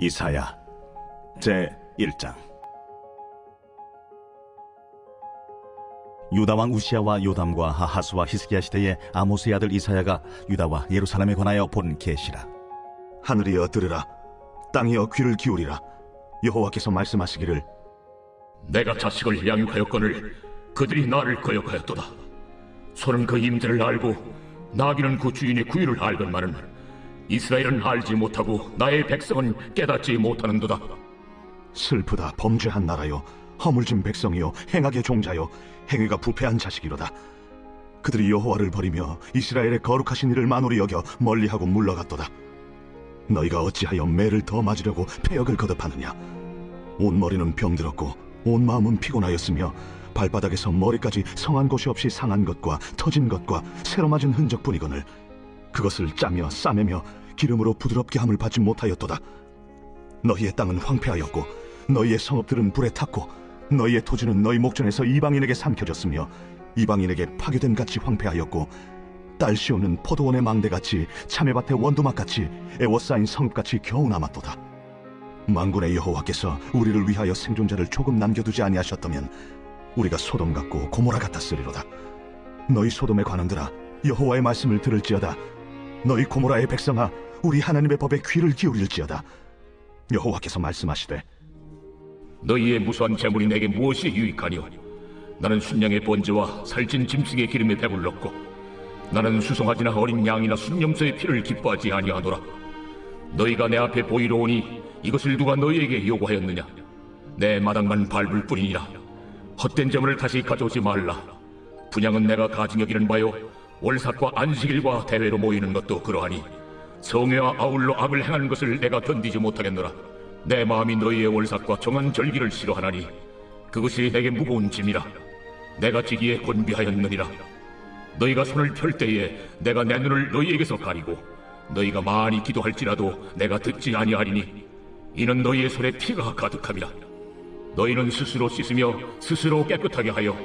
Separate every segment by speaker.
Speaker 1: 이사야 제1장. 유다왕 우시야와 요담과 아하스와 히스기야 시대에 아모스의 아들 이사야가 유다와 예루살렘에 관하여 본 계시라.
Speaker 2: 하늘이여 들으라, 땅이여 귀를 기울이라. 여호와께서 말씀하시기를,
Speaker 3: 내가 자식을 양육하였거늘 그들이 나를 거역하였도다. 소는 그 임재를 알고 나귀는 그 주인의 구유를 알건만은 이스라엘은 알지 못하고 나의 백성은 깨닫지 못하는도다.
Speaker 2: 슬프다, 범죄한 나라여, 허물진 백성이여, 행악의 종자여, 행위가 부패한 자식이로다. 그들이 여호와를 버리며 이스라엘의 거룩하신 이를 만홀히 여겨 멀리하고 물러갔도다. 너희가 어찌하여 매를 더 맞으려고 패역을 거듭하느냐? 온 머리는 병들었고 온 마음은 피곤하였으며 발바닥에서 머리까지 성한 곳이 없이 상한 것과 터진 것과 새로 맞은 흔적뿐이거늘 그것을 짜며 싸매며 기름으로 부드럽게 함을 받지 못하였도다. 너희의 땅은 황폐하였고 너희의 성읍들은 불에 탔고 너희의 토지는 너희 목전에서 이방인에게 삼켜졌으며 이방인에게 파괴됨 같이 황폐하였고 딸 시오는 포도원의 망대같이 참외밭의 원두막같이 애워싸인 성읍같이 겨우 남았도다. 만군의 여호와께서 우리를 위하여 생존자를 조금 남겨두지 아니하셨다면 우리가 소돔 같고 고모라 같았으리로다. 너희 소돔에 관한들아, 여호와의 말씀을 들을지어다. 너희 고모라의 백성아, 우리 하나님의 법에 귀를 기울일지어다. 여호와께서 말씀하시되,
Speaker 3: 너희의 무수한 재물이 내게 무엇이 유익하니요? 나는 순양의 번제와 살찐 짐승의 기름에 배불렀고 나는 수송아지나 어린 양이나 순염소의 피를 기뻐하지 아니하노라. 너희가 내 앞에 보이러 오니 이것을 누가 너희에게 요구하였느냐? 내 마당만 밟을 뿐이니라. 헛된 재물을 다시 가져오지 말라. 분양은 내가 가증 여기는 바요, 월삭과 안식일과 대회로 모이는 것도 그러하니 성회와 아울러 악을 행하는 것을 내가 견디지 못하겠노라. 내 마음이 너희의 월삭과 정한 절기를 싫어하나니 그것이 내게 무거운 짐이라. 내가 지기에 곤비하였느니라. 너희가 손을 펼 때에 내가 내 눈을 너희에게서 가리고 너희가 많이 기도할지라도 내가 듣지 아니하리니 이는 너희의 손에 피가 가득함이라. 너희는 스스로 씻으며 스스로 깨끗하게 하여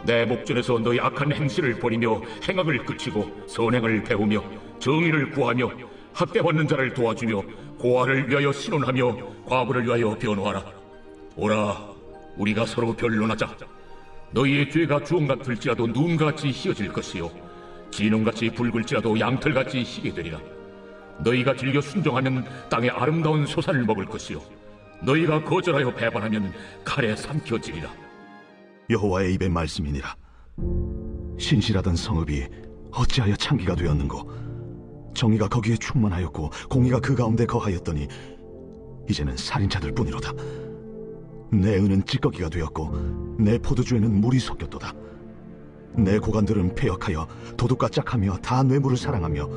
Speaker 3: 내 목전에서 너희 악한 행실을 버리며 행악을 그치고 선행을 배우며 정의를 구하며 학대받는 자를 도와주며 고아를 위하여 신원하며 과부를 위하여 변호하라. 오라, 우리가 서로 변론하자. 너희의 죄가 주홍 같을지라도 눈같이 희어질 것이요 진홍같이 붉을지라도 양털같이 희게 되리라. 너희가 즐겨 순종하면 땅의 아름다운 소산을 먹을 것이요 너희가 거절하여 배반하면 칼에 삼켜지리라.
Speaker 2: 여호와의 입의 말씀이니라. 신실하던 성읍이 어찌하여 창기가 되었는고? 정의가 거기에 충만하였고 공의가 그 가운데 거하였더니 이제는 살인자들 뿐이로다. 내 은은 찌꺼기가 되었고 내 포도주에는 물이 섞였도다. 내 고관들은 패역하여 도둑과 짝하며 다 뇌물을 사랑하며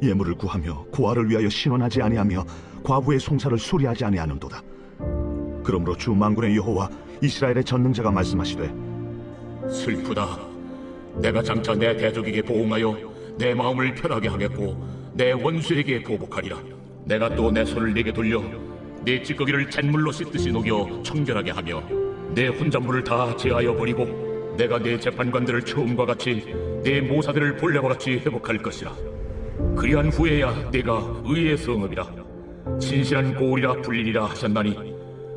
Speaker 2: 예물을 구하며 고아를 위하여 신원하지 아니하며 과부의 송사를 수리하지 아니하는도다. 그러므로 주 만군의 여호와 이스라엘의 전능자가 말씀하시되,
Speaker 3: 슬프다. 내가 장차 내 대적에게 보응하여 내 마음을 편하게 하겠고 내 원수에게 보복하리라. 내가 또 내 손을 네게 돌려 내 찌꺼기를 잿물로 씻듯이 녹여 청결하게 하며 내 혼잣물을 다 제하여 버리고 내가 내 재판관들을 처음과 같이 내 모사들을 본래와 같이 회복할 것이라. 그리한 후에야 내가 의의 성읍이라 신실한 고울이라 불리리라 하셨나니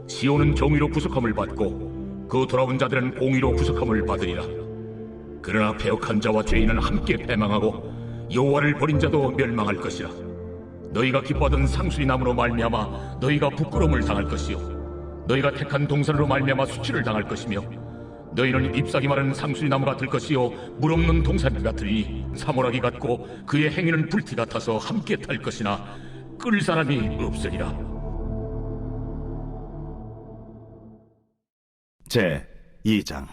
Speaker 3: 시온은 정의로 구속함을 받고 그 돌아온 자들은 공의로 구속함을 받으리라. 그러나 패역한 자와 죄인은 함께 패망하고 여호와를 버린 자도 멸망할 것이라. 너희가 기뻐하던 상수리 나무로 말미암아 너희가 부끄러움을 당할 것이요 너희가 택한 동산으로 말미암아 수치를 당할 것이며 너희는 잎사귀 마른 상수리 나무가 될 것이요 물 없는 동산 같으니 사모라기 같고 그의 행위는 불티 같아서 함께 탈 것이나 끌 사람이 없으리라.
Speaker 1: 제2장.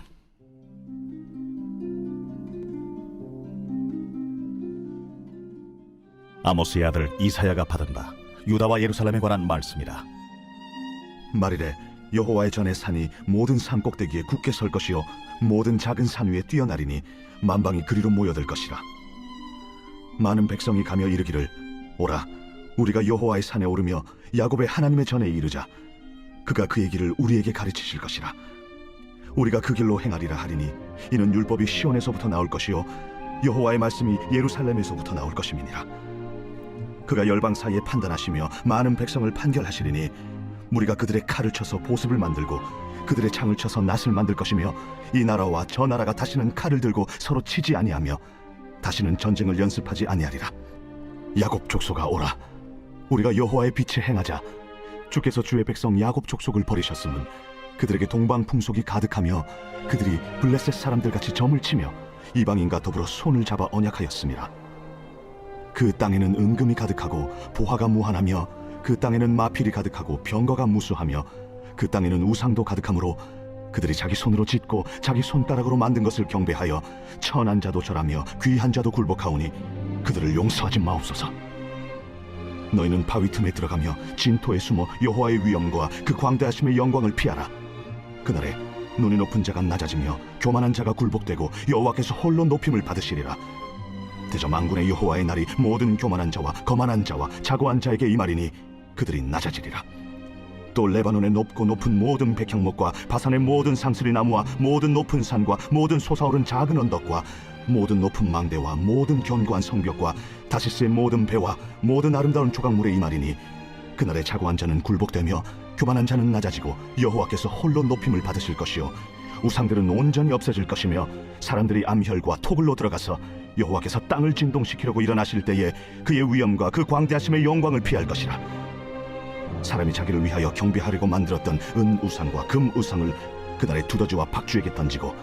Speaker 1: 아모스의 아들 이사야가 받은 바 유다와 예루살렘에 관한 말씀이라.
Speaker 2: 말이래, 여호와의 전의 산이 모든 산 꼭대기에 굳게 설 것이요 모든 작은 산 위에 뛰어나리니 만방이 그리로 모여들 것이라. 많은 백성이 가며 이르기를, 오라, 우리가 여호와의 산에 오르며 야곱의 하나님의 전에 이르자. 그가 그의 길을 우리에게 가르치실 것이라. 우리가 그 길로 행하리라 하리니 이는 율법이 시온에서부터 나올 것이요 여호와의 말씀이 예루살렘에서부터 나올 것임이니라. 그가 열방 사이에 판단하시며 많은 백성을 판결하시리니 무리가 그들의 칼을 쳐서 보습을 만들고 그들의 창을 쳐서 낫을 만들 것이며 이 나라와 저 나라가 다시는 칼을 들고 서로 치지 아니하며 다시는 전쟁을 연습하지 아니하리라. 야곱 족속아 오라. 우리가 여호와의 빛에 행하자. 주께서 주의 백성 야곱 족속을 버리셨음은 그들에게 동방 풍속이 가득하며 그들이 블레셋 사람들 같이 점을 치며 이방인과 더불어 손을 잡아 언약하였습니다. 그 땅에는 은금이 가득하고 보화가 무한하며 그 땅에는 마필이 가득하고 병거가 무수하며 그 땅에는 우상도 가득하므로 그들이 자기 손으로 짓고 자기 손가락으로 만든 것을 경배하여 천한 자도 절하며 귀한 자도 굴복하오니 그들을 용서하지 마옵소서. 너희는 바위 틈에 들어가며 진토에 숨어 여호와의 위엄과 그 광대하심의 영광을 피하라. 그날에 눈이 높은 자가 낮아지며 교만한 자가 굴복되고 여호와께서 홀로 높임을 받으시리라. 대저 만군의 여호와의 날이 모든 교만한 자와 거만한 자와 자고한 자에게 임하리니 그들이 낮아지리라. 또 레바논의 높고 높은 모든 백향목과 바산의 모든 상스리 나무와 모든 높은 산과 모든 솟아오른 작은 언덕과 모든 높은 망대와 모든 견고한 성벽과 다시스의 모든 배와 모든 아름다운 조각물에 임하리니 그날에 자고한 자는 굴복되며 교만한 자는 낮아지고 여호와께서 홀로 높임을 받으실 것이요 우상들은 온전히 없어질 것이며 사람들이 암혈과 토굴로 들어가서 여호와께서 땅을 진동시키려고 일어나실 때에 그의 위엄과 그 광대하심의 영광을 피할 것이라. 사람이 자기를 위하여 경배하려고 만들었던 은 우상과 금 우상을 그날에 두더지와 박쥐에게 던지고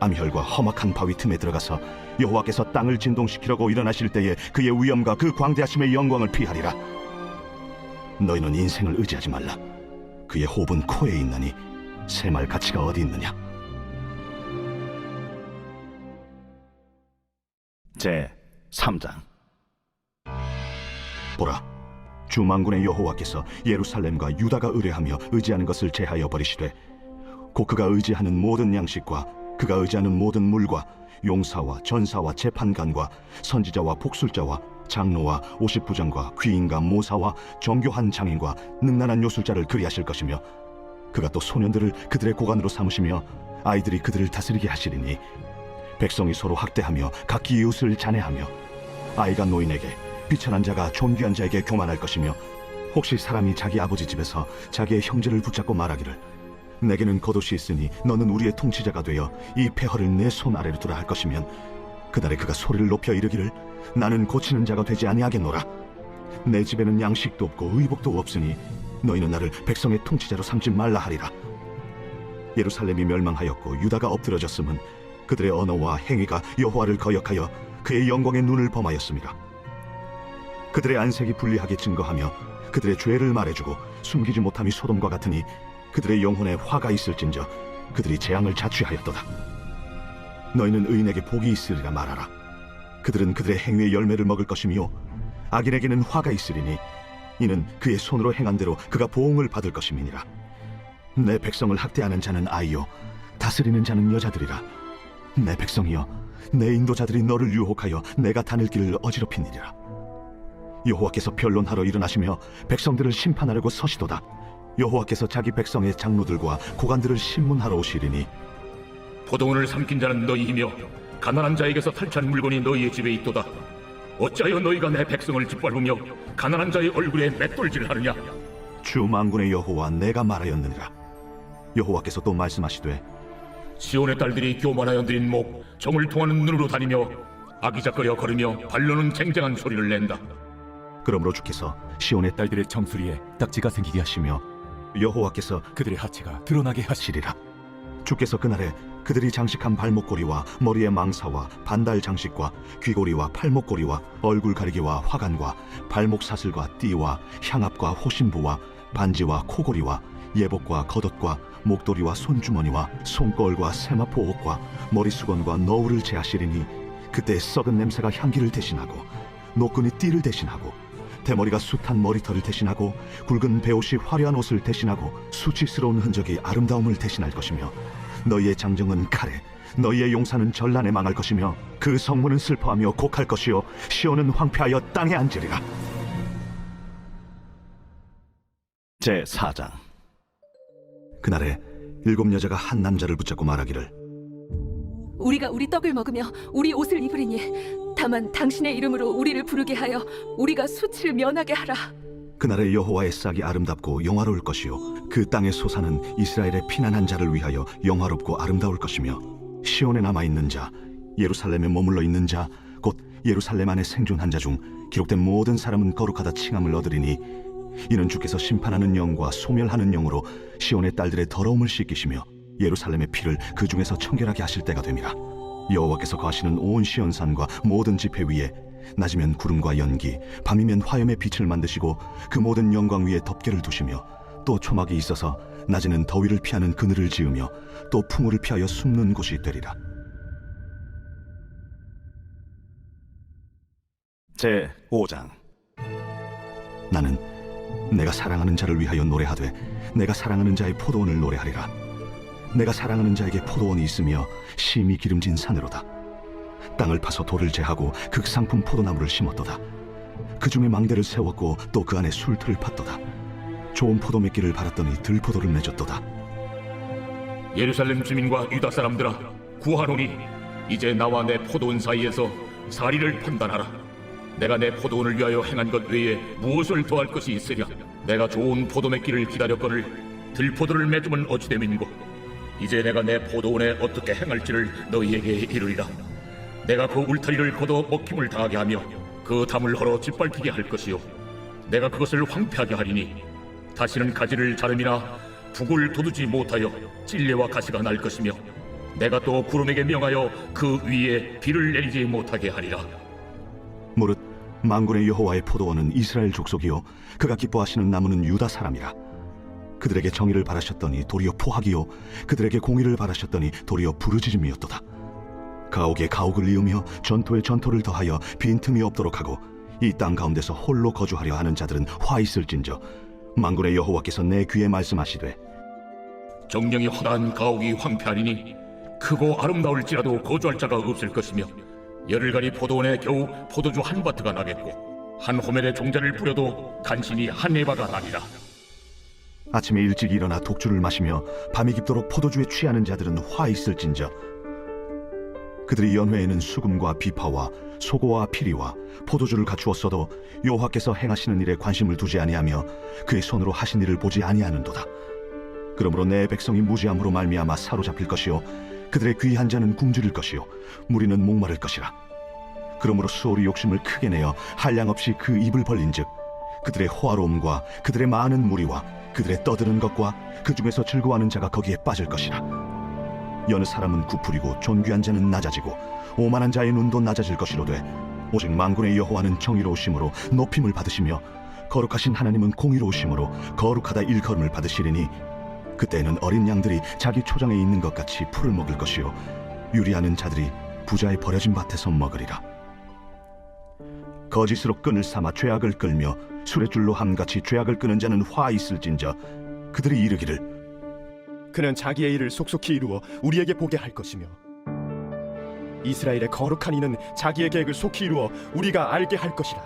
Speaker 2: 암혈과 험악한 바위 틈에 들어가서 여호와께서 땅을 진동시키려고 일어나실 때에 그의 위엄과 그 광대하심의 영광을 피하리라. 너희는 인생을 의지하지 말라. 그의 호흡은 코에 있나니 새말 가치가 어디 있느냐.
Speaker 1: 제 3장.
Speaker 2: 보라, 주 만군의 여호와께서 예루살렘과 유다가 의뢰하며 의지하는 것을 제하여 버리시되 곧 그가 의지하는 모든 양식과 그가 의지하는 모든 물과 용사와 전사와 재판관과 선지자와 복술자와 장로와 오십부장과 귀인과 모사와 정교한 장인과 능란한 요술자를 그리하실 것이며 그가 또 소년들을 그들의 고관으로 삼으시며 아이들이 그들을 다스리게 하시리니 백성이 서로 학대하며 각기 이웃을 잔해하며 아이가 노인에게 비천한 자가 존귀한 자에게 교만할 것이며 혹시 사람이 자기 아버지 집에서 자기의 형제를 붙잡고 말하기를 내게는 겉옷이 있으니 너는 우리의 통치자가 되어 이 폐허를 내 손 아래로 두라 할 것이면 그날에 그가 소리를 높여 이르기를 나는 고치는 자가 되지 아니하겠노라. 내 집에는 양식도 없고 의복도 없으니 너희는 나를 백성의 통치자로 삼지 말라 하리라. 예루살렘이 멸망하였고 유다가 엎드러졌음은 그들의 언어와 행위가 여호와를 거역하여 그의 영광의 눈을 범하였습니다. 그들의 안색이 불리하게 증거하며 그들의 죄를 말해주고 숨기지 못함이 소돔과 같으니 그들의 영혼에 화가 있을진저 그들이 재앙을 자취하였도다. 너희는 의인에게 복이 있으리라 말하라. 그들은 그들의 행위의 열매를 먹을 것이며 악인에게는 화가 있으리니 이는 그의 손으로 행한 대로 그가 보응을 받을 것임이니라. 내 백성을 학대하는 자는 아이요 다스리는 자는 여자들이라. 내 백성이여 내 인도자들이 너를 유혹하여 내가 다닐 길을 어지럽히니라. 여호와께서 변론하러 일어나시며 백성들을 심판하려고 서시도다. 여호와께서 자기 백성의 장로들과 고관들을 심문하러 오시리니
Speaker 3: 포도원을 삼킨 자는 너희이며 가난한 자에게서 탈취한 물건이 너희의 집에 있도다. 어찌하여 너희가 내 백성을 짓밟으며 가난한 자의 얼굴에 맷돌질하느냐.
Speaker 2: 주 만군의 여호와 내가 말하였느니라. 여호와께서 또 말씀하시되
Speaker 3: 시온의 딸들이 교만하여 들인 목 정을 통하는 눈으로 다니며 아기작거려 걸으며 발로는 쟁쟁한 소리를 낸다.
Speaker 2: 그러므로 주께서 시온의 딸들의 정수리에 딱지가 생기게 하시며 여호와께서
Speaker 4: 그들의 하체가 드러나게
Speaker 2: 하시리라. 주께서 그날에 그들이 장식한 발목고리와 머리의 망사와 반달 장식과 귀고리와 팔목고리와 얼굴 가리개와 화관과 발목 사슬과 띠와 향압과 호신부와 반지와 코고리와 예복과 겉옷과 목도리와 손주머니와 손거울과 세마포 옷과 머리수건과 너울을 제하시리니 그때 썩은 냄새가 향기를 대신하고 노끈이 띠를 대신하고 대머리가 숱한 머리털을 대신하고 굵은 베옷이 화려한 옷을 대신하고 수치스러운 흔적이 아름다움을 대신할 것이며 너희의 장정은 칼에 너희의 용사는 전란에 망할 것이며 그 성문은 슬퍼하며 곡할 것이요 시온은 황폐하여 땅에 앉으리라.
Speaker 1: 제 4장.
Speaker 2: 그날에 7 여자가 한 남자를 붙잡고 말하기를
Speaker 5: 우리가 우리 떡을 먹으며 우리 옷을 입으리니
Speaker 4: 다만 당신의 이름으로 우리를 부르게 하여 우리가 수치를 면하게 하라.
Speaker 2: 그날의 여호와의 싹이 아름답고 영화로울 것이요 그 땅의 소산은 이스라엘의 피난한 자를 위하여 영화롭고 아름다울 것이며 시온에 남아있는 자 예루살렘에 머물러 있는 자 곧 예루살렘 안에 생존한 자 중 기록된 모든 사람은 거룩하다 칭함을 얻으리니 이는 주께서 심판하는 영과 소멸하는 영으로 시온의 딸들의 더러움을 씻기시며 예루살렘의 피를 그 중에서 청결하게 하실 때가 됨이라. 여호와께서 거하시는 온 시온산과 모든 지폐 위에 낮이면 구름과 연기, 밤이면 화염의 빛을 만드시고 그 모든 영광 위에 덮개를 두시며 또 초막이 있어서 낮에는 더위를 피하는 그늘을 지으며 또 풍우를 피하여 숨는 곳이 되리라.
Speaker 1: 제 5장.
Speaker 2: 나는 내가 사랑하는 자를 위하여 노래하되 내가 사랑하는 자의 포도원을 노래하리라. 내가 사랑하는 자에게 포도원이 있으며 심히 기름진 산으로다. 땅을 파서 돌을 제하고 극상품 포도나무를 심었도다. 그 중에 망대를 세웠고 또 그 안에 술틀을 팠도다. 좋은 포도 맺기를 바랐더니 들포도를 맺었도다.
Speaker 3: 예루살렘 주민과 유다 사람들아, 구하노니 이제 나와 내 포도원 사이에서 사리를 판단하라. 내가 내 포도원을 위하여 행한 것 외에 무엇을 더할 것이 있으랴? 내가 좋은 포도 맺기를 기다렸거늘 들포도를 맺으면 어찌 됨인고? 이제 내가 내 포도원에 어떻게 행할지를 너희에게 이르리라. 내가 그 울타리를 걷어 먹힘을 당하게 하며 그 담을 헐어 짓밟히게 할 것이요 내가 그것을 황폐하게 하리니 다시는 가지를 자름이나 북을 돋우지 못하여 찔레와 가시가 날 것이며 내가 또 구름에게 명하여 그 위에 비를 내리지 못하게 하리라.
Speaker 2: 무릇 만군의 여호와의 포도원은 이스라엘 족속이요 그가 기뻐하시는 나무는 유다 사람이라. 그들에게 정의를 바라셨더니 도리어 포악이요 그들에게 공의를 바라셨더니 도리어 부르짖음이었도다. 가옥에 가옥을 이으며 전토에 전토를 더하여 빈틈이 없도록 하고 이 땅 가운데서 홀로 거주하려 하는 자들은 화 있을진저 만군의 여호와께서 내 귀에 말씀하시되
Speaker 3: 정령이 허다한 가옥이 황폐하리니 크고 아름다울지라도 거주할 자가 없을 것이며 열흘간이 포도원에 겨우 포도주 한 바트가 나겠고 한 호멜의 종자를 뿌려도 간신히 한 에바가 나리라.
Speaker 2: 아침에 일찍 일어나 독주를 마시며 밤이 깊도록 포도주에 취하는 자들은 화 있을진저 그들이 연회에는 수금과 비파와 소고와 피리와 포도주를 갖추었어도 여호와께서 행하시는 일에 관심을 두지 아니하며 그의 손으로 하신 일을 보지 아니하는도다. 그러므로 내 백성이 무지함으로 말미암아 사로잡힐 것이요 그들의 귀한 자는 굶주릴 것이요 무리는 목마를 것이라. 그러므로 수월이 욕심을 크게 내어 한량없이 그 입을 벌린즉 그들의 호화로움과 그들의 많은 무리와 그들의 떠드는 것과 그 중에서 즐거워하는 자가 거기에 빠질 것이라. 여느 사람은 구풀이고 존귀한 자는 낮아지고 오만한 자의 눈도 낮아질 것이로되 오직 만군의 여호와는 정의로우심으로 높임을 받으시며 거룩하신 하나님은 공의로우심으로 거룩하다 일컬음을 받으시리니 그때에는 어린 양들이 자기 초장에 있는 것 같이 풀을 먹을 것이요 유리하는 자들이 부자의 버려진 밭에서 먹으리라. 거짓으로 끈을 삼아 죄악을 끌며 술의 줄로 함같이 죄악을 끄는 자는 화 있을진저 그들이 이르기를
Speaker 5: 그는 자기의 일을 속속히 이루어 우리에게 보게 할 것이며 이스라엘의 거룩한 이는 자기의 계획을 속히 이루어 우리가 알게 할 것이라.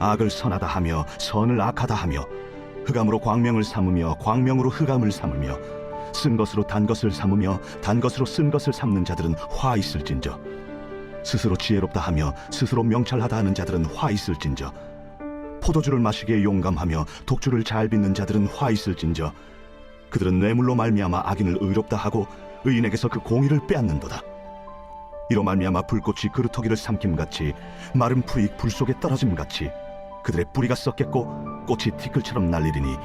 Speaker 2: 악을 선하다 하며 선을 악하다 하며 흑암으로 광명을 삼으며 광명으로 흑암을 삼으며 쓴 것으로 단 것을 삼으며 단 것으로 쓴 것을 삼는 자들은 화 있을진저 스스로 지혜롭다 하며 스스로 명찰하다 하는 자들은 화 있을진저 포도주를 마시기에 용감하며 독주를 잘 빚는 자들은 화 있을진저 그들은 뇌물로 말미암아 악인을 의롭다 하고 의인에게서 그 공의를 빼앗는도다. 이로 말미암아 불꽃이 그루터기를 삼킴같이 마른 풀이 불 속에 떨어짐같이 그들의 뿌리가 썩겠고 꽃이 티끌처럼 날리리니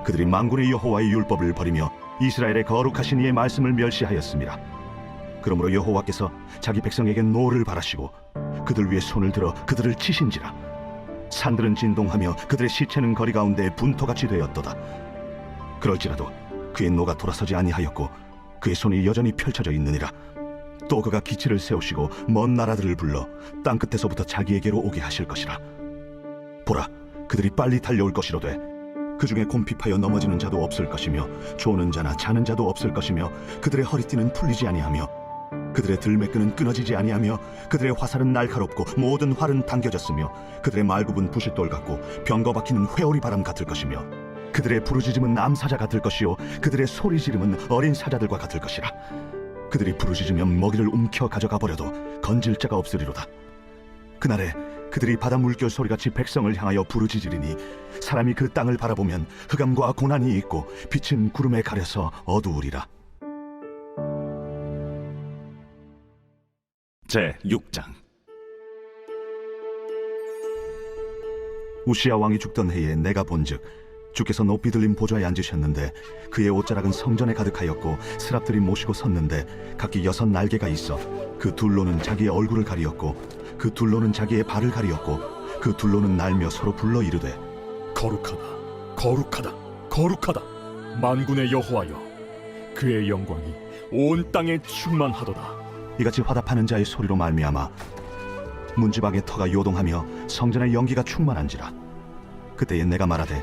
Speaker 2: 그들이 만군의 여호와의 율법을 버리며 이스라엘의 거룩하신 이의 말씀을 멸시하였습니다. 그러므로 여호와께서 자기 백성에게 노를 바라시고 그들 위에 손을 들어 그들을 치신지라. 산들은 진동하며 그들의 시체는 거리 가운데 분토같이 되었도다. 그럴지라도 그의 노가 돌아서지 아니하였고 그의 손이 여전히 펼쳐져 있느니라. 또 그가 기치를 세우시고 먼 나라들을 불러 땅 끝에서부터 자기에게로 오게 하실 것이라. 보라, 그들이 빨리 달려올 것이로되 그 중에 곰핍하여 넘어지는 자도 없을 것이며 조는 자나 자는 자도 없을 것이며 그들의 허리띠는 풀리지 아니하며 그들의 들매끈은 끊어지지 아니하며 그들의 화살은 날카롭고 모든 활은 당겨졌으며 그들의 말굽은 부싯돌 같고 병거 박히는 회오리 바람 같을 것이며 그들의 부르짖음은 암사자 같을 것이요 그들의 소리 지름은 어린 사자들과 같을 것이라. 그들이 부르짖으면 먹이를 움켜 가져가 버려도 건질 자가 없으리로다. 그날에 그들이 바다 물결 소리같이 백성을 향하여 부르짖으리니 사람이 그 땅을 바라보면 흑암과 고난이 있고 빛은 구름에 가려서 어두우리라.
Speaker 1: 제6장.
Speaker 2: 우시야 왕이 죽던 해에 내가 본즉 주께서 높이 들린 보좌에 앉으셨는데 그의 옷자락은 성전에 가득하였고 스랍들이 모시고 섰는데 각기 6 날개가 있어 그 둘로는 자기의 얼굴을 가리었고 그 둘로는 자기의 발을 가리었고 그 둘로는 날며 서로 불러 이르되
Speaker 5: 거룩하다, 거룩하다, 거룩하다. 만군의 여호와여, 그의 영광이 온 땅에 충만하도다.
Speaker 2: 이같이 화답하는 자의 소리로 말미암아 문지방의 터가 요동하며 성전의 연기가 충만한지라. 그때에 내가 말하되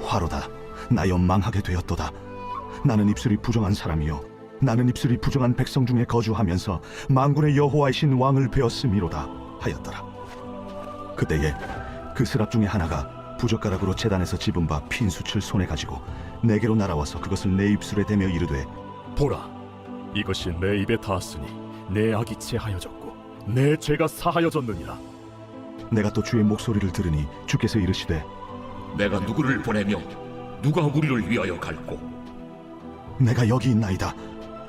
Speaker 2: 화로다, 나여 망하게 되었도다. 나는 입술이 부정한 사람이요 나는 입술이 부정한 백성 중에 거주하면서 만군의 여호와이신 왕을 배웠음이로다 하였더라. 그때에 그 스랍 중에 하나가 부젓가락으로 제단에서 집은 바 핀수칠 손에 가지고 내게로 날아와서 그것을 내 입술에 대며 이르되
Speaker 5: 보라, 이것이 내 입에 닿았으니 내 악이 체하여졌고 내 죄가 사하여졌느니라.
Speaker 2: 내가 또 주의 목소리를 들으니 주께서 이르시되
Speaker 3: 내가 누구를 보내며 누가 우리를 위하여 갈고?
Speaker 2: 내가 여기 있나이다.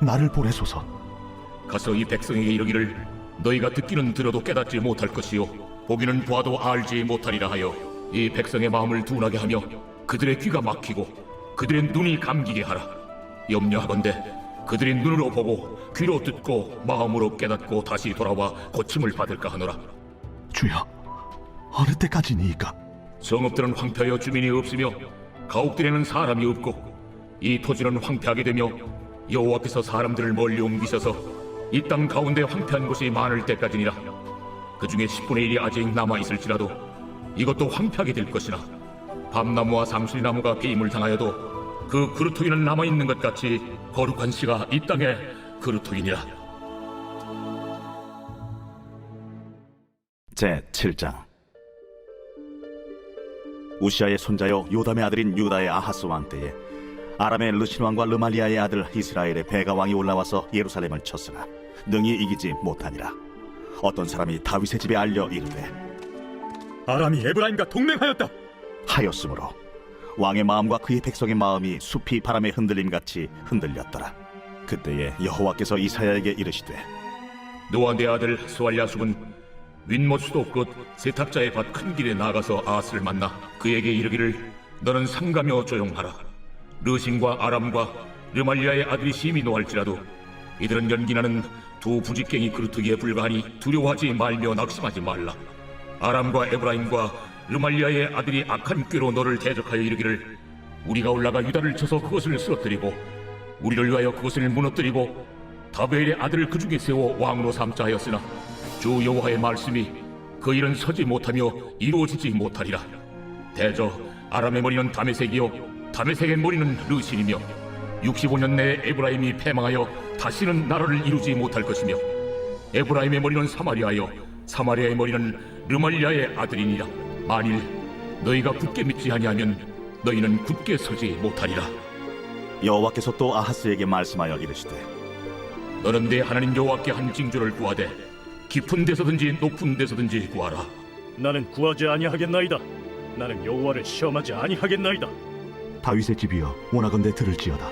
Speaker 2: 나를 보내소서.
Speaker 3: 가서 이 백성에게 이르기를 너희가 듣기는 들어도 깨닫지 못할 것이요 보기는 보아도 알지 못하리라 하여 이 백성의 마음을 둔하게 하며 그들의 귀가 막히고 그들의 눈이 감기게 하라. 염려하건대 그들이 눈으로 보고 귀로 듣고 마음으로 깨닫고 다시 돌아와 고침을 받을까 하노라.
Speaker 2: 주여, 어느 때까지니이까?
Speaker 3: 성읍들은 황폐하여 주민이 없으며 가옥들에는 사람이 없고 이 토지는 황폐하게 되며 여호와께서 사람들을 멀리 옮기셔서 이 땅 가운데 황폐한 곳이 많을 때까지니라. 그 중에 10분의 1이 아직 남아있을지라도 이것도 황폐하게 될 것이나 밤나무와 상수리나무가 배임을 당하여도 그 그루터기는 남아있는 것 같이 거룩한 씨가 이 땅에 그루터기니라.
Speaker 1: 제7장. 우시아의 손자요 요담의 아들인 유다의 아하스 왕 때에 아람의 르신 왕과 르말리아의 아들 이스라엘의 베가 왕이 올라와서 예루살렘을 쳤으나 능히 이기지 못하니라. 어떤 사람이 다윗의 집에 알려 이르되
Speaker 5: 아람이 에브라임과 동맹하였다
Speaker 1: 하였으므로 왕의 마음과 그의 백성의 마음이 숲이 바람에 흔들림같이 흔들렸더라. 그때에 여호와께서 이사야에게 이르시되
Speaker 3: 너와 내 아들 스왈야숲은 윗못 수도 끝 세탁자의 밭 큰 길에 나가서 아스를 만나 그에게 이르기를 너는 상가며 조용하라. 르신과 아람과 르말리아의 아들이 심히 노할지라도 이들은 연기나는 두 부직갱이 그루터기에 불과하니 두려워하지 말며 낙심하지 말라. 아람과 에브라임과 르말리아의 아들이 악한 꾀로 너를 대적하여 이르기를 우리가 올라가 유다를 쳐서 그것을 쓰러뜨리고 우리를 위하여 그것을 무너뜨리고 다베엘의 아들을 그 중에 세워 왕으로 삼자 하였으나 주 여호와의 말씀이 그 일은 서지 못하며 이루어지지 못하리라. 대저 아람의 머리는 다메섹이요 다메섹의 머리는 르신이며 65년 내에 에브라임이 패망하여 다시는 나라를 이루지 못할 것이며 에브라임의 머리는 사마리아요 사마리아의 머리는 르말리아의 아들이니라. 만일 너희가 굳게 믿지 아니하면 너희는 굳게 서지 못하리라.
Speaker 1: 여호와께서 또 아하스에게 말씀하여 이르시되
Speaker 3: 너는 내 하나님 여호와께 한 징조를 구하되 깊은 데서든지 높은 데서든지 구하라.
Speaker 5: 나는 구하지 아니하겠나이다. 나는 여호와를 시험하지 아니하겠나이다.
Speaker 2: 다윗의 집이여, 원하건대 들을지어다.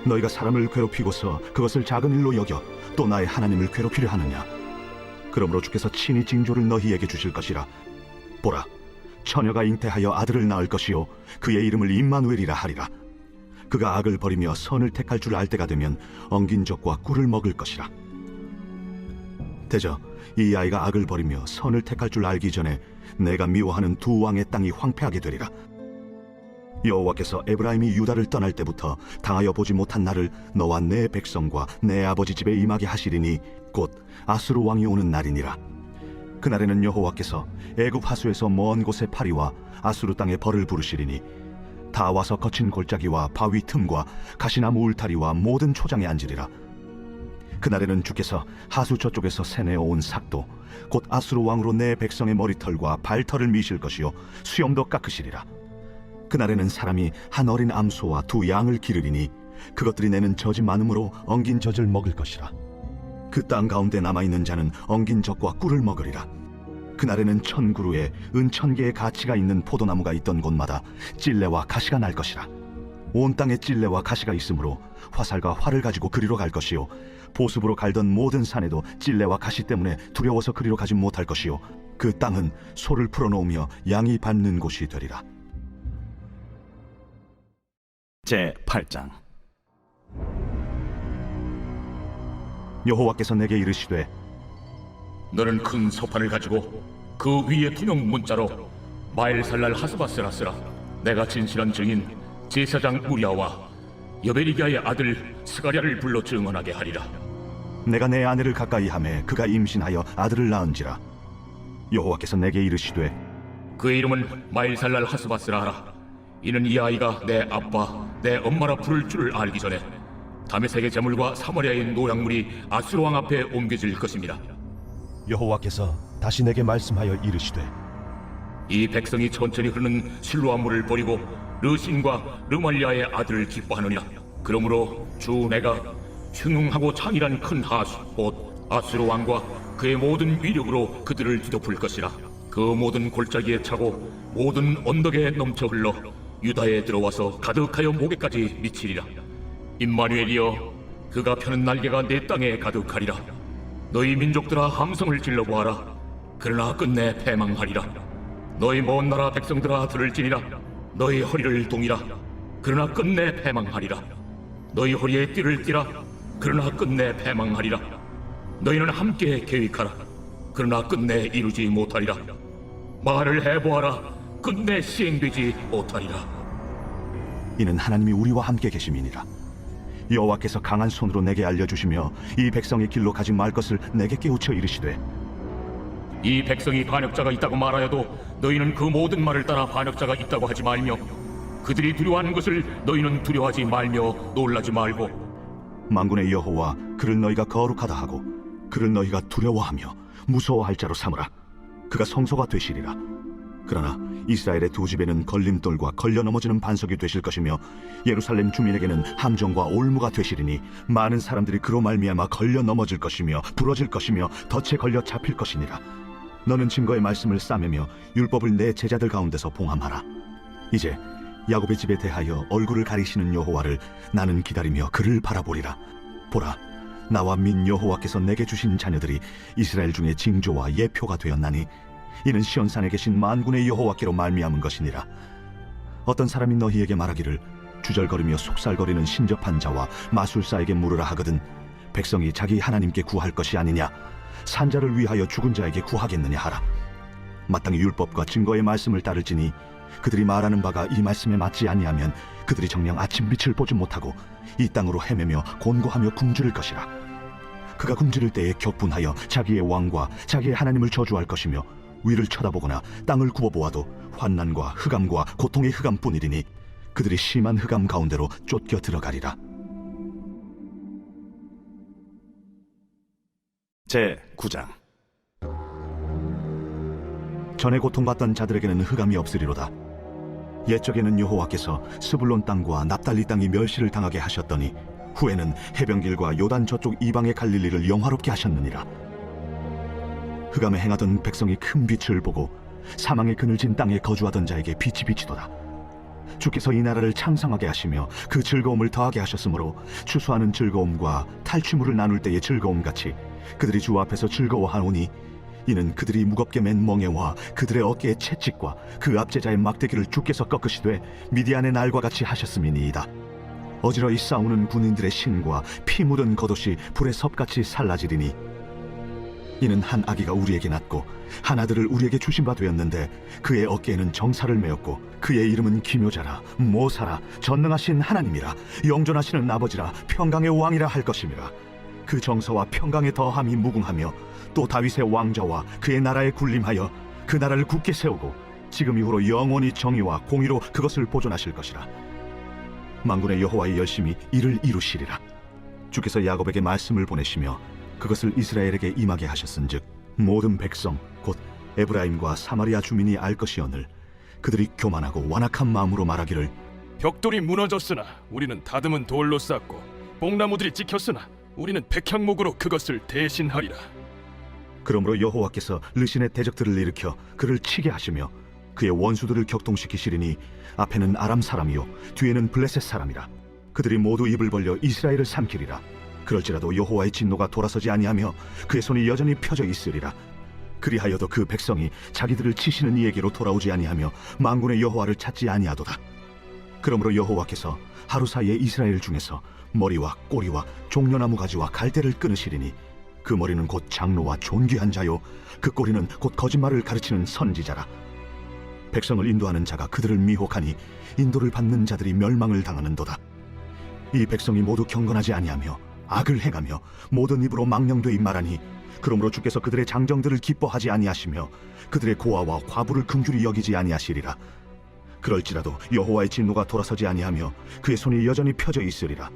Speaker 2: 너희가 사람을 괴롭히고서 그것을 작은 일로 여겨 또 나의 하나님을 괴롭히려 하느냐? 그러므로 주께서 친히 징조를 너희에게 주실 것이라. 보라, 처녀가 잉태하여 아들을 낳을 것이요 그의 이름을 임마누엘이라 하리라. 그가 악을 버리며 선을 택할 줄 알 때가 되면 엉긴 적과 꿀을 먹을 것이라. 대저 이 아이가 악을 버리며 선을 택할 줄 알기 전에 내가 미워하는 두 왕의 땅이 황폐하게 되리라. 여호와께서 에브라임이 유다를 떠날 때부터 당하여 보지 못한 날을 너와 내 백성과 내 아버지 집에 임하게 하시리니 곧 아수르 왕이 오는 날이니라. 그날에는 여호와께서 애굽 하수에서 먼 곳에 파리와 아수르 땅에 벌을 부르시리니 다 와서 거친 골짜기와 바위 틈과 가시나무 울타리와 모든 초장에 앉으리라. 그날에는 주께서 하수 저쪽에서 세내어 온 삭도 곧 아수르 왕으로 내 백성의 머리털과 발털을 미실 것이요 수염도 깎으시리라. 그날에는 사람이 한 어린 암소와 두 양을 기르리니 그것들이 내는 젖이 많음으로 엉긴 젖을 먹을 것이라. 그 땅 가운데 남아있는 자는 엉긴 젖과 꿀을 먹으리라. 그날에는 1000그루에 은 1000개의 가치가 있는 포도나무가 있던 곳마다 찔레와 가시가 날 것이라. 온 땅에 찔레와 가시가 있으므로 화살과 활을 가지고 그리로 갈 것이요 보습으로 갈던 모든 산에도 찔레와 가시 때문에 두려워서 그리로 가지 못할 것이요 그 땅은 소를 풀어놓으며 양이 밟는 곳이 되리라.
Speaker 1: 제 8장.
Speaker 2: 여호와께서 내게 이르시되
Speaker 3: 너는 큰 서판을 가지고 그 위에 통영 문자로 마엘살랄 하스바스라 쓰라. 내가 진실한 증인 제사장 우리아와 여베리기아의 아들 스가랴를 불러 증언하게 하리라.
Speaker 2: 내가 내 아내를 가까이 하매 그가 임신하여 아들을 낳은지라. 여호와께서 내게 이르시되
Speaker 3: 그의 이름은 마엘살랄 하스바스라 하라. 이는 이 아이가 내 아빠 내 엄마라 부를 줄을 알기 전에 다메섹의 재물과 사마리아의 노약물이 아수르 왕 앞에 옮겨질 것입니다.
Speaker 6: 여호와께서 다시 내게 말씀하여 이르시되
Speaker 3: 이 백성이 천천히 흐르는 실로암 물을 버리고 르신과 르말리아의 아들을 기뻐하느니라. 그러므로 주 내가 흉흉하고 창이란 큰 하수 곧 아수르 왕과 그의 모든 위력으로 그들을 뒤덮을 것이라. 그 모든 골짜기에 차고 모든 언덕에 넘쳐 흘러 유다에 들어와서 가득하여 목에까지 미치리라. 임마누엘이여 그가 펴는 날개가 내 땅에 가득하리라. 너희 민족들아 함성을 질러보아라. 그러나 끝내 패망하리라. 너희 먼 나라 백성들아 들을지니라. 너희 허리를 동이라. 그러나 끝내 패망하리라. 너희 허리에 띠를 띠라. 그러나 끝내 패망하리라. 너희는 함께 계획하라. 그러나 끝내 이루지 못하리라. 말을 해보아라. 끝내 시행되지 못하리라.
Speaker 2: 이는 하나님이 우리와 함께 계심이니라. 여호와께서 강한 손으로 내게 알려주시며 이 백성의 길로 가지 말 것을 내게 깨우쳐 이르시되
Speaker 3: 이 백성이 반역자가 있다고 말하여도 너희는 그 모든 말을 따라 반역자가 있다고 하지 말며 그들이 두려워하는 것을 너희는 두려워하지 말며 놀라지 말고
Speaker 2: 만군의 여호와 그를 너희가 거룩하다 하고 그를 너희가 두려워하며 무서워할 자로 삼으라. 그가 성소가 되시리라. 그러나 이스라엘의 두 집에는 걸림돌과 걸려 넘어지는 반석이 되실 것이며 예루살렘 주민에게는 함정과 올무가 되시리니 많은 사람들이 그로 말미암아 걸려 넘어질 것이며 부러질 것이며 덫에 걸려 잡힐 것이니라. 너는 증거의 말씀을 싸매며 율법을 내 제자들 가운데서 봉함하라. 이제 야곱의 집에 대하여 얼굴을 가리시는 여호와를 나는 기다리며 그를 바라보리라. 보라, 나와 민 여호와께서 내게 주신 자녀들이 이스라엘 중에 징조와 예표가 되었나니 이는 시온산에 계신 만군의 여호와께로 말미암은 것이니라. 어떤 사람이 너희에게 말하기를 주절거리며 속살거리는 신접한 자와 마술사에게 물으라 하거든 백성이 자기 하나님께 구할 것이 아니냐 산자를 위하여 죽은 자에게 구하겠느냐 하라. 마땅히 율법과 증거의 말씀을 따를지니 그들이 말하는 바가 이 말씀에 맞지 아니하면 그들이 정녕 아침 빛을 보지 못하고 이 땅으로 헤매며 곤고하며 굶주릴 것이라. 그가 굶주릴 때에 격분하여 자기의 왕과 자기의 하나님을 저주할 것이며 위를 쳐다보거나 땅을 굽어보아도 환난과 흑암과 고통의 흑암뿐이리니 그들이 심한 흑암 가운데로 쫓겨 들어가리라.
Speaker 1: 제 9장.
Speaker 2: 전에 고통받던 자들에게는 흑암이 없으리로다. 옛적에는 여호와께서 스불론 땅과 납달리 땅이 멸시를 당하게 하셨더니 후에는 해변길과 요단 저쪽 이방의 갈릴리를 영화롭게 하셨느니라. 흑암에 행하던 백성이 큰 빛을 보고 사망의 그늘진 땅에 거주하던 자에게 빛이 비치도다. 주께서 이 나라를 창성하게 하시며 그 즐거움을 더하게 하셨으므로 추수하는 즐거움과 탈취물을 나눌 때의 즐거움같이 그들이 주 앞에서 즐거워하오니 이는 그들이 무겁게 맨 멍에와 그들의 어깨의 채찍과 그 압제자의 막대기를 주께서 꺾으시되 미디안의 날과 같이 하셨음이니이다. 어지러이 싸우는 군인들의 신과 피 묻은 겉옷이 불의 섭같이 살라지리니 이는 한 아기가 우리에게 낳고 한 아들을 우리에게 주신 바 되었는데 그의 어깨에는 정사를 메었고 그의 이름은 기묘자라 모사라 전능하신 하나님이라 영존하시는 아버지라 평강의 왕이라 할 것임이라. 그 정서와 평강의 더함이 무궁하며 또 다윗의 왕좌와 그의 나라에 군림하여 그 나라를 굳게 세우고 지금 이후로 영원히 정의와 공의로 그것을 보존하실 것이라. 만군의 여호와의 열심히 이를 이루시리라. 주께서 야곱에게 말씀을 보내시며 그것을 이스라엘에게 임하게 하셨은즉 모든 백성 곧 에브라임과 사마리아 주민이 알 것이오늘 그들이 교만하고 완악한 마음으로 말하기를
Speaker 5: 벽돌이 무너졌으나 우리는 다듬은 돌로 쌓고 뽕나무들이 찍혔으나 우리는 백향목으로 그것을 대신하리라.
Speaker 2: 그러므로 여호와께서 르신의 대적들을 일으켜 그를 치게 하시며 그의 원수들을 격동시키시리니 앞에는 아람 사람이요 뒤에는 블레셋 사람이라. 그들이 모두 입을 벌려 이스라엘을 삼키리라. 그럴지라도 여호와의 진노가 돌아서지 아니하며 그의 손이 여전히 펴져 있으리라. 그리하여도 그 백성이 자기들을 치시는 이에게로 돌아오지 아니하며 만군의 여호와를 찾지 아니하도다. 그러므로 여호와께서 하루 사이에 이스라엘 중에서 머리와 꼬리와 종려나무 가지와 갈대를 끊으시리니 그 머리는 곧 장로와 존귀한 자요 그 꼬리는 곧 거짓말을 가르치는 선지자라. 백성을 인도하는 자가 그들을 미혹하니 인도를 받는 자들이 멸망을 당하는도다. 이 백성이 모두 경건하지 아니하며 악을 행하며 모든 입으로 망령되이 말하니 그러므로 주께서 그들의 장정들을 기뻐하지 아니하시며 그들의 고아와 과부를 긍휼히 여기지 아니하시리라. 그럴지라도 여호와의 진노가 돌아서지 아니하며 그의 손이 여전히 펴져 있으리라.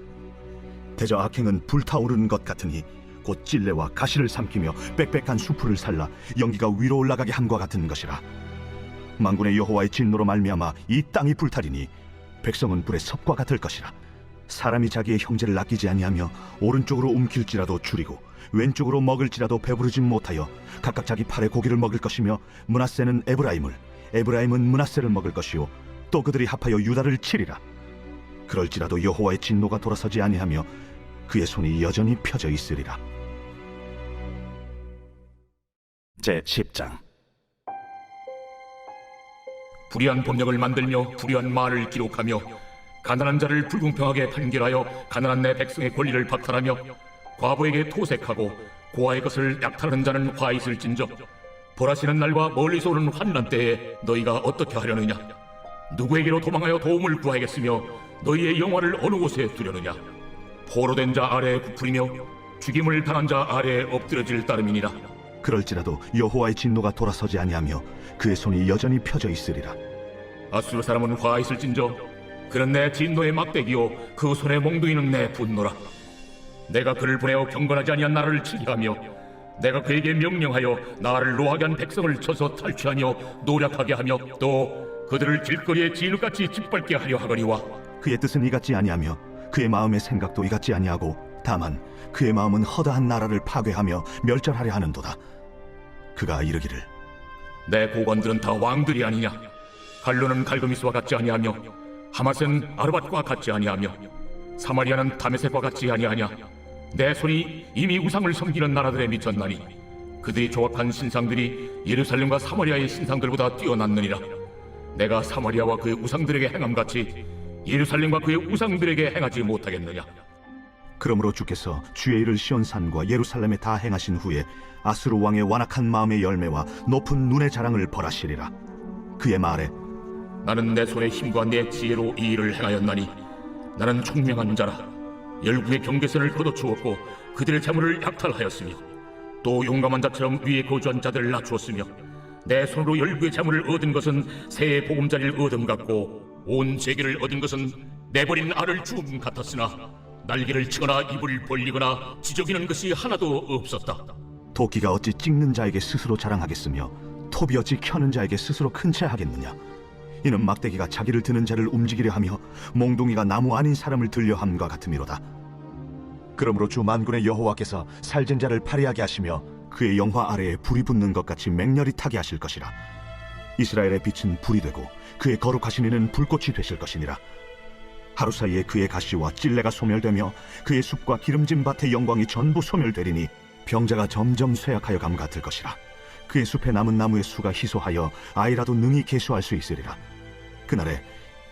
Speaker 2: 대저 악행은 불타오르는 것 같으니 곧 찔레와 가시를 삼키며 빽빽한 수풀을 살라 연기가 위로 올라가게 함과 같은 것이라. 만군의 여호와의 진노로 말미암아 이 땅이 불타리니 백성은 불의 섭과 같을 것이라. 사람이 자기의 형제를 아끼지 아니하며 오른쪽으로 움킬지라도 줄이고 왼쪽으로 먹을지라도 배부르지 못하여 각각 자기 팔에 고기를 먹을 것이며 므낫세는 에브라임을 에브라임은 므낫세를 먹을 것이요 또 그들이 합하여 유다를 치리라. 그럴지라도 여호와의 진노가 돌아서지 아니하며 그의 손이 여전히 펴져 있으리라.
Speaker 1: 제 10장.
Speaker 3: 불의한 법령을 만들며 불의한 말을 기록하며 가난한 자를 불공평하게 판결하여 가난한 내 백성의 권리를 박탈하며 과부에게 토색하고 고아의 것을 약탈하는 자는 화 있을진저 벌하시는 날과 멀리서 오는 환난 때에 너희가 어떻게 하려느냐? 누구에게로 도망하여 도움을 구하겠으며 너희의 영화를 어느 곳에 두려느냐? 포로된 자 아래에 굽으리며 죽임을 당한 자 아래에 엎드려질 따름이니라.
Speaker 2: 그럴지라도 여호와의 진노가 돌아서지 아니하며 그의 손이 여전히 펴져 있으리라.
Speaker 3: 아수르 사람은 화 있을진저 그는 내 진노의 막대기요 그 손의 몽둥이는 내 분노라. 내가 그를 보내어 경건하지 아니한 나라를 치게 하며 내가 그에게 명령하여 나를 노하게 한 백성을 쳐서 탈취하며 노략하게 하며 또 그들을 길거리에 진흙같이 짓밟게 하려 하거니와
Speaker 2: 그의 뜻은 이같지 아니하며 그의 마음의 생각도 이같지 아니하고 다만 그의 마음은 허다한 나라를 파괴하며 멸절하려 하는도다. 그가 이르기를
Speaker 3: 내 고관들은 다 왕들이 아니냐? 갈로는 갈그미스와 같지 아니하며 하맛은 아르밧과 같지 아니하며 사마리아는 다메섹과 같지 아니하냐? 내 손이 이미 우상을 섬기는 나라들에 미쳤나니 그들이 조각한 신상들이 예루살렘과 사마리아의 신상들보다 뛰어났느니라. 내가 사마리아와 그의 우상들에게 행함같이 예루살렘과 그의 우상들에게 행하지 못하겠느냐?
Speaker 2: 그러므로 주께서 주의 일을 시온산과 예루살렘에 다 행하신 후에 아수르 왕의 완악한 마음의 열매와 높은 눈의 자랑을 벌하시리라. 그의 말에
Speaker 3: 나는 내 손의 힘과 내 지혜로 이 일을 행하였나니 나는 총명한 자라. 열국의 경계선을 걷어주었고 그들의 재물을 약탈하였으며 또 용감한 자처럼 위에 거주한 자들을 낮추었으며 내 손으로 열국의 재물을 얻은 것은 새의 보금자리를 얻음 같고 온 세계를 얻은 것은 내버린 알을 주움 같았으나 날개를 치거나 입을 벌리거나 지저귀는 것이 하나도 없었다.
Speaker 2: 도끼가 어찌 찍는 자에게 스스로 자랑하겠으며 톱이 어찌 켜는 자에게 스스로 큰 채 하겠느냐? 이는 막대기가 자기를 드는 자를 움직이려 하며 몽둥이가 나무 아닌 사람을 들려 함과 같음이로다. 그러므로 주 만군의 여호와께서 살진 자를 파리하게 하시며 그의 영화 아래에 불이 붙는 것 같이 맹렬히 타게 하실 것이라. 이스라엘의 빛은 불이 되고 그의 거룩하신 이는 불꽃이 되실 것이니라. 하루 사이에 그의 가시와 찔레가 소멸되며 그의 숲과 기름진 밭의 영광이 전부 소멸되리니 병자가 점점 쇠약하여 감 같을 것이라. 그의 숲에 남은 나무의 수가 희소하여 아이라도 능히 계수할 수 있으리라. 그날에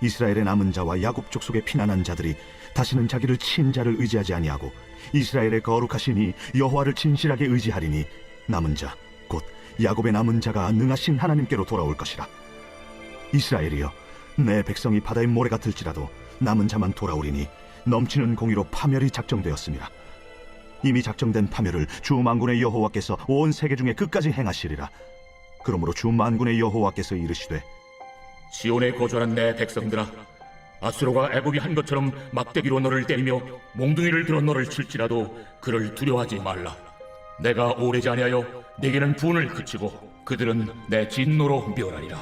Speaker 2: 이스라엘의 남은 자와 야곱 족속에 피난한 자들이 다시는 자기를 친 자를 의지하지 아니하고 이스라엘의 거룩하시니 여호와를 진실하게 의지하리니 남은 자 곧 야곱의 남은 자가 능하신 하나님께로 돌아올 것이라. 이스라엘이여 내 백성이 바다의 모래 같을지라도 남은 자만 돌아오리니 넘치는 공의로 파멸이 작정되었습니다. 이미 작정된 파멸을 주 만군의 여호와께서 온 세계 중에 끝까지 행하시리라. 그러므로 주 만군의 여호와께서 이르시되
Speaker 3: 시온에 거주하는 내 백성들아 아수르가 애굽이 한 것처럼 막대기로 너를 때리며 몽둥이를 들어 너를 칠지라도 그를 두려워하지 말라. 내가 오래지 아니하여 내게는 분을 그치고 그들은 내 진노로 멸하리라.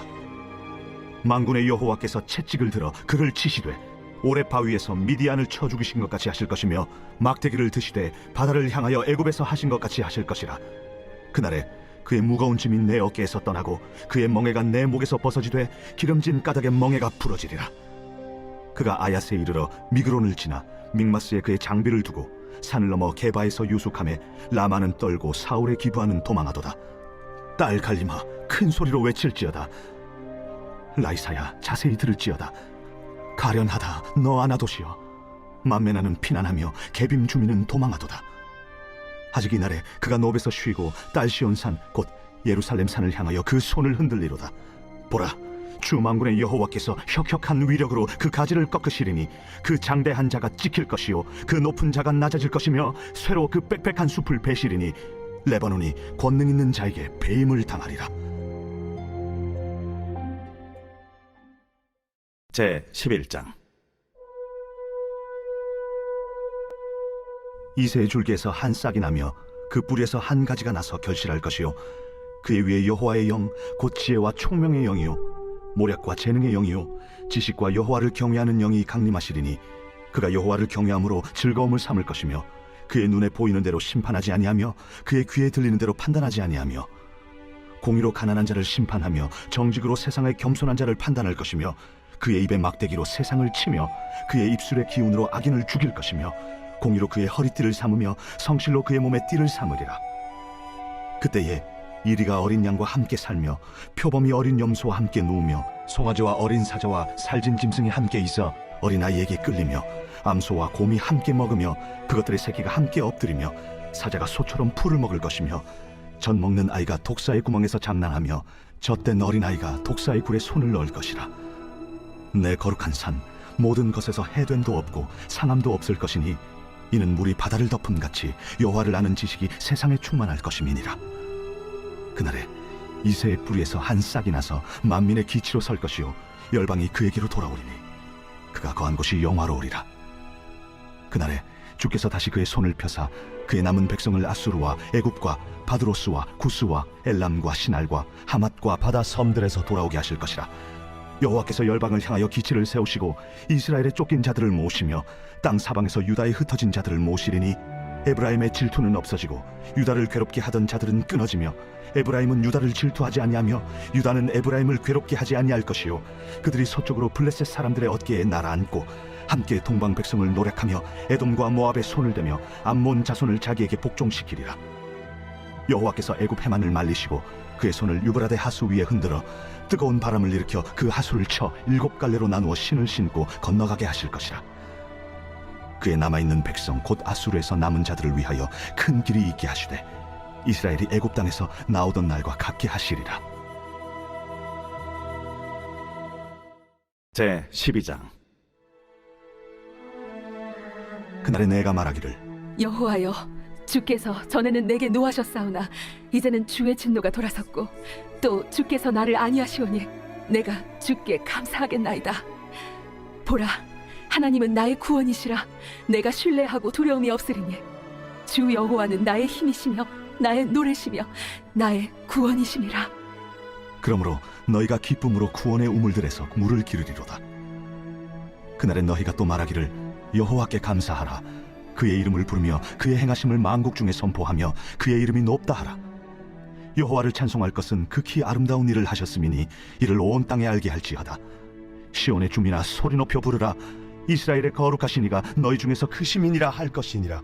Speaker 2: 만군의 여호와께서 채찍을 들어 그를 치시되 오래 바위에서 미디안을 쳐 죽이신 것 같이 하실 것이며 막대기를 드시되 바다를 향하여 애굽에서 하신 것 같이 하실 것이라. 그날에 그의 무거운 짐이 내 어깨에서 떠나고 그의 멍에가 내 목에서 벗어지되 기름진 까닭의 멍에가 부러지리라. 그가 아야스에 이르러 미그론을 지나 믹마스에 그의 장비를 두고 산을 넘어 게바에서 유숙하며 라마는 떨고 사울의 기부하는 도망하도다. 딸 갈림아 큰 소리로 외칠지어다. 라이사야 자세히 들을지어다. 가련하다 너 아나도시여. 만메나는 피난하며 게빔 주민은 도망하도다. 아직 이날에 그가 노베서 쉬고 딸 시온산 곧 예루살렘 산을 향하여 그 손을 흔들리로다. 보라 주 만군의 여호와께서 혁혁한 위력으로 그 가지를 꺾으시리니 그 장대한 자가 찍힐 것이요 그 높은 자가 낮아질 것이며 쇠로 그 빽빽한 숲을 베시리니 레바논이 권능 있는 자에게 배임을 당하리라.
Speaker 1: 제 11장.
Speaker 2: 이새의 줄기에서 한 싹이 나며 그 뿌리에서 한 가지가 나서 결실할 것이요 그의 위에 여호와의 영 곧 지혜와 총명의 영이요 모략과 재능의 영이요 지식과 여호와를 경외하는 영이 강림하시리니 그가 여호와를 경외함으로 즐거움을 삼을 것이며 그의 눈에 보이는 대로 심판하지 아니하며 그의 귀에 들리는 대로 판단하지 아니하며 공의로 가난한 자를 심판하며 정직으로 세상의 겸손한 자를 판단할 것이며 그의 입에 막대기로 세상을 치며 그의 입술의 기운으로 악인을 죽일 것이며 공의로 그의 허리띠를 삼으며 성실로 그의 몸에 띠를 삼으리라. 그때에 이리가 어린 양과 함께 살며 표범이 어린 염소와 함께 누우며 송아지와 어린 사자와 살진 짐승이 함께 있어 어린아이에게 끌리며 암소와 곰이 함께 먹으며 그것들의 새끼가 함께 엎드리며 사자가 소처럼 풀을 먹을 것이며 젖 먹는 아이가 독사의 구멍에서 장난하며 젖된 어린아이가 독사의 굴에 손을 넣을 것이라. 내 거룩한 산 모든 것에서 해됨도 없고 상함도 없을 것이니 이는 물이 바다를 덮음같이 여호와를 아는 지식이 세상에 충만할 것임이니라. 그날에 이새의 뿌리에서 한 싹이 나서 만민의 기치로 설 것이요 열방이 그에게로 돌아오리니 그가 거한 곳이 영화로우리라. 그날에 주께서 다시 그의 손을 펴사 그의 남은 백성을 아수르와 애굽과 바드로스와 구스와 엘람과 시날과 하맛과 바다 섬들에서 돌아오게 하실 것이라. 여호와께서 열방을 향하여 기치를 세우시고 이스라엘의 쫓긴 자들을 모으시며 땅 사방에서 유다에 흩어진 자들을 모으시리니 에브라임의 질투는 없어지고 유다를 괴롭게 하던 자들은 끊어지며 에브라임은 유다를 질투하지 아니하며 유다는 에브라임을 괴롭게 하지 아니할 것이요 그들이 서쪽으로 블레셋 사람들의 어깨에 날아앉고 함께 동방 백성을 노력하며 에돔과 모압의 손을 대며 암몬 자손을 자기에게 복종시키리라. 여호와께서 애굽 해만을 말리시고 그의 손을 유브라데 하수 위에 흔들어 뜨거운 바람을 일으켜 그 하수를 쳐 7갈래로 나누어 신을 신고 건너가게 하실 것이라. 그의 남아있는 백성 곧 아수르에서 남은 자들을 위하여 큰 길이 있게 하시되 이스라엘이 애굽 땅에서 나오던 날과 같게 하시리라.
Speaker 1: 제 12장.
Speaker 2: 그날에 내가 말하기를
Speaker 4: 여호와여, 주께서 전에는 내게 노하셨사오나 이제는 주의 진노가 돌아섰고 또 주께서 나를 아니하시오니 내가 주께 감사하겠나이다. 보라, 하나님은 나의 구원이시라. 내가 신뢰하고 두려움이 없으리니 주 여호와는 나의 힘이시며 나의 노래시며 나의 구원이시니라.
Speaker 2: 그러므로 너희가 기쁨으로 구원의 우물들에서 물을 기르리로다. 그날에 너희가 또 말하기를 여호와께 감사하라. 그의 이름을 부르며 그의 행하심을 만국 중에 선포하며 그의 이름이 높다 하라. 여호와를 찬송할 것은 극히 아름다운 일을 하셨음이니 이를 온 땅에 알게 할지어다. 시온의 주민아 소리 높여 부르라. 이스라엘의 거룩하신 이가 너희 중에서 크심이니라 할 것이니라.